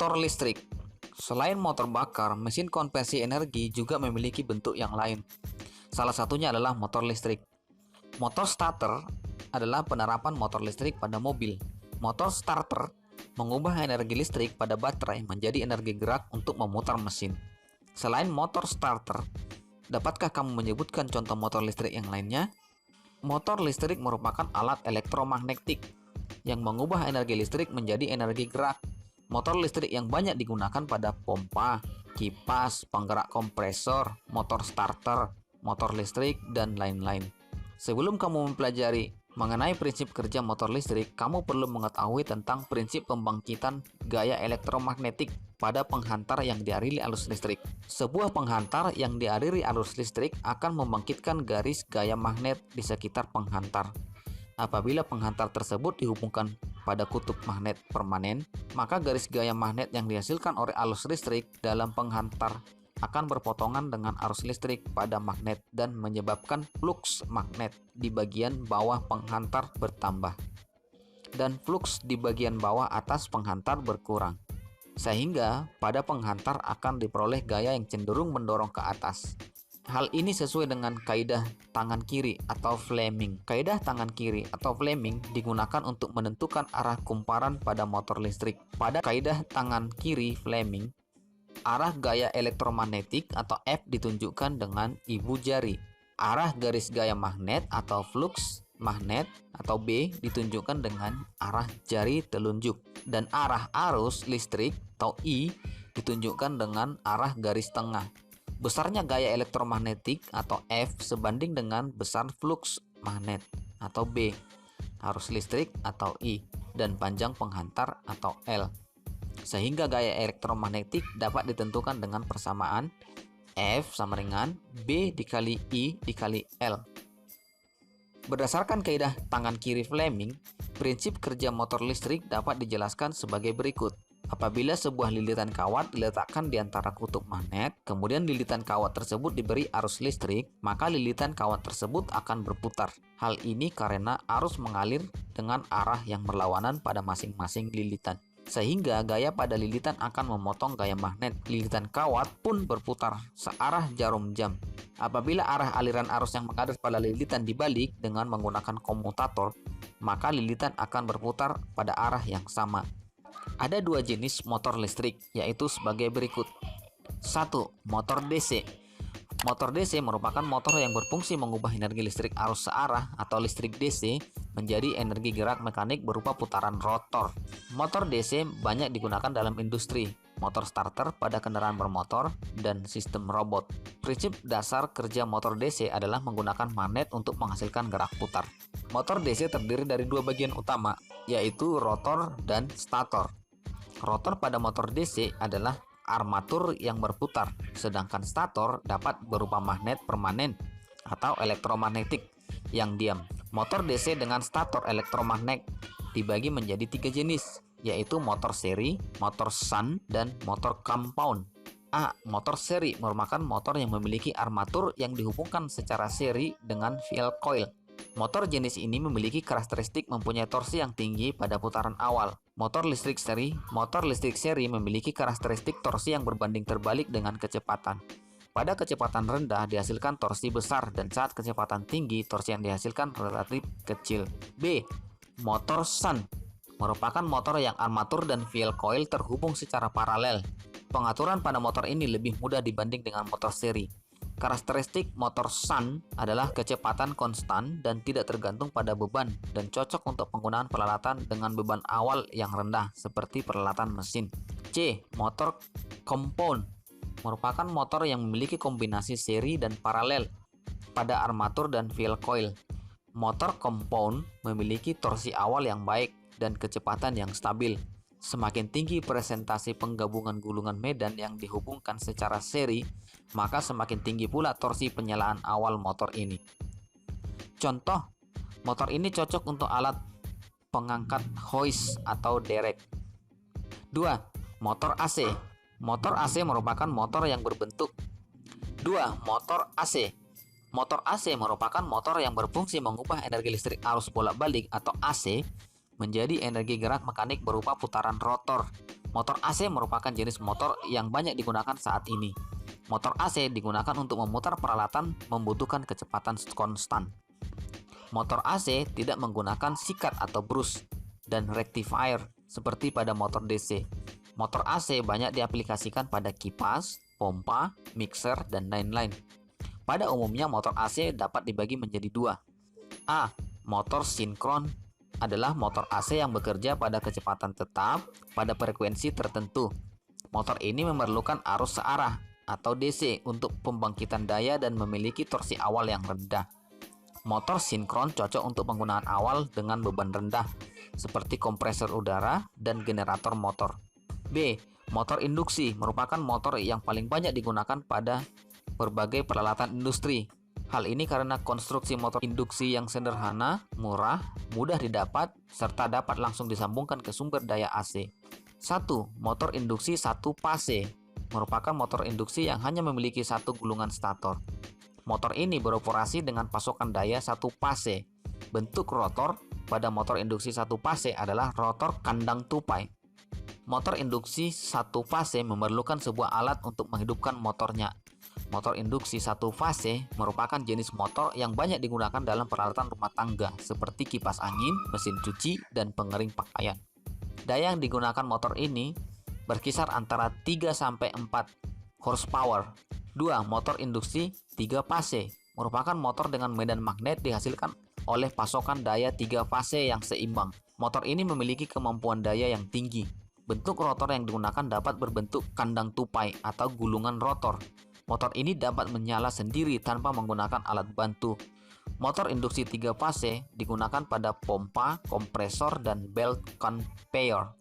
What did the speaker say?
Motor listrik. Selain motor bakar, mesin konversi energi juga memiliki bentuk yang lain. Salah satunya adalah motor listrik. Motor starter adalah penerapan motor listrik pada mobil. Motor starter mengubah energi listrik pada baterai menjadi energi gerak untuk memutar mesin. Selain motor starter, dapatkah kamu menyebutkan contoh motor listrik yang lainnya? Motor listrik merupakan alat elektromagnetik yang mengubah energi listrik menjadi energi gerak. Motor listrik yang banyak digunakan pada pompa, kipas, penggerak kompresor, motor starter, motor listrik, dan lain-lain. Sebelum kamu mempelajari mengenai prinsip kerja motor listrik, kamu perlu mengetahui tentang prinsip pembangkitan gaya elektromagnetik pada penghantar yang dialiri arus listrik. Sebuah penghantar yang dialiri arus listrik akan membangkitkan garis gaya magnet di sekitar penghantar. Apabila penghantar tersebut dihubungkan pada kutub magnet permanen, maka garis gaya magnet yang dihasilkan oleh arus listrik dalam penghantar akan berpotongan dengan arus listrik pada magnet dan menyebabkan fluks magnet di bagian bawah penghantar bertambah dan fluks di bagian bawah atas penghantar berkurang, sehingga pada penghantar akan diperoleh gaya yang cenderung mendorong ke atas. Hal ini sesuai dengan kaidah tangan kiri atau Fleming. Kaidah tangan kiri atau Fleming digunakan untuk menentukan arah kumparan pada motor listrik. Pada kaidah tangan kiri Fleming, arah gaya elektromagnetik atau F ditunjukkan dengan ibu jari. Arah garis gaya magnet atau flux magnet atau B ditunjukkan dengan arah jari telunjuk. Dan arah arus listrik atau I ditunjukkan dengan arah garis tengah. Besarnya gaya elektromagnetik atau F sebanding dengan besar flux magnet atau B, arus listrik atau I, dan panjang penghantar atau L. Sehingga gaya elektromagnetik dapat ditentukan dengan persamaan F sama dengan B dikali I dikali L. Berdasarkan kaidah tangan kiri Fleming, prinsip kerja motor listrik dapat dijelaskan sebagai berikut. Apabila sebuah lilitan kawat diletakkan di antara kutub magnet, kemudian lilitan kawat tersebut diberi arus listrik, maka lilitan kawat tersebut akan berputar. Hal ini karena arus mengalir dengan arah yang berlawanan pada masing-masing lilitan, sehingga gaya pada lilitan akan memotong gaya magnet. Lilitan kawat pun berputar searah jarum jam. Apabila arah aliran arus yang mengalir pada lilitan dibalik dengan menggunakan komutator, maka lilitan akan berputar pada arah yang sama. Ada dua jenis motor listrik, yaitu sebagai berikut. 1. Motor DC. Motor DC merupakan motor yang berfungsi mengubah energi listrik arus searah atau listrik DC menjadi energi gerak mekanik berupa putaran rotor. Motor DC banyak digunakan dalam industri, motor starter pada kendaraan bermotor, dan sistem robot. Prinsip dasar kerja motor DC adalah menggunakan magnet untuk menghasilkan gerak putar. Motor DC terdiri dari dua bagian utama, yaitu rotor dan stator. Rotor pada motor DC adalah armatur yang berputar, sedangkan stator dapat berupa magnet permanen atau elektromagnetik yang diam. Motor DC dengan stator elektromagnet dibagi menjadi tiga jenis, yaitu motor seri, motor shunt, dan motor compound. A. Motor seri merupakan motor yang memiliki armatur yang dihubungkan secara seri dengan field coil. Motor jenis ini memiliki karakteristik mempunyai torsi yang tinggi pada putaran awal. Motor listrik seri memiliki karakteristik torsi yang berbanding terbalik dengan kecepatan. Pada kecepatan rendah dihasilkan torsi besar dan saat kecepatan tinggi torsi yang dihasilkan relatif kecil. B. Motor shunt merupakan motor yang armatur dan field coil terhubung secara paralel. Pengaturan pada motor ini lebih mudah dibanding dengan motor seri. Karakteristik motor shunt adalah kecepatan konstan dan tidak tergantung pada beban dan cocok untuk penggunaan peralatan dengan beban awal yang rendah seperti peralatan mesin. C. Motor compound merupakan motor yang memiliki kombinasi seri dan paralel pada armatur dan field coil. Motor compound memiliki torsi awal yang baik dan kecepatan yang stabil. Semakin tinggi presentasi penggabungan gulungan medan yang dihubungkan secara seri, maka semakin tinggi pula torsi penyalaan awal motor ini. Contoh, motor ini cocok untuk alat pengangkat hoist atau derek. 2. Motor AC. Motor AC merupakan motor yang berbentuk. 2. Motor AC. Motor AC merupakan motor yang berfungsi mengubah energi listrik arus bolak-balik atau AC menjadi energi gerak mekanik berupa putaran rotor. Motor AC merupakan jenis motor yang banyak digunakan saat ini. Motor AC digunakan untuk memutar peralatan membutuhkan kecepatan konstan. Motor AC tidak menggunakan sikat atau brush dan rectifier seperti pada motor DC. Motor AC banyak diaplikasikan pada kipas, pompa, mixer, dan lain-lain. Pada umumnya motor AC dapat dibagi menjadi dua. A. Motor sinkron adalah motor AC yang bekerja pada kecepatan tetap pada frekuensi tertentu. Motor ini memerlukan arus searah atau DC untuk pembangkitan daya dan memiliki torsi awal yang rendah. Motor sinkron cocok untuk penggunaan awal dengan beban rendah, seperti kompresor udara dan generator motor. B. Motor induksi merupakan motor yang paling banyak digunakan pada berbagai peralatan industri. Hal ini karena konstruksi motor induksi yang sederhana, murah, mudah didapat, serta dapat langsung disambungkan ke sumber daya AC. 1. Motor induksi satu fase merupakan motor induksi yang hanya memiliki satu gulungan stator. Motor ini beroperasi dengan pasokan daya satu fase. Bentuk rotor pada motor induksi satu fase adalah rotor kandang tupai. Motor induksi satu fase memerlukan sebuah alat untuk menghidupkan motornya. Motor induksi satu fase merupakan jenis motor yang banyak digunakan dalam peralatan rumah tangga seperti kipas angin, mesin cuci, dan pengering pakaian. Daya yang digunakan motor ini berkisar antara 3-4 horsepower. 2. Motor induksi 3 fase merupakan motor dengan medan magnet dihasilkan oleh pasokan daya 3 fase yang seimbang. Motor ini memiliki kemampuan daya yang tinggi. Bentuk rotor yang digunakan dapat berbentuk kandang tupai atau gulungan rotor. Motor ini dapat menyala sendiri tanpa menggunakan alat bantu. Motor induksi 3 fase digunakan pada pompa, kompresor, dan belt conveyor.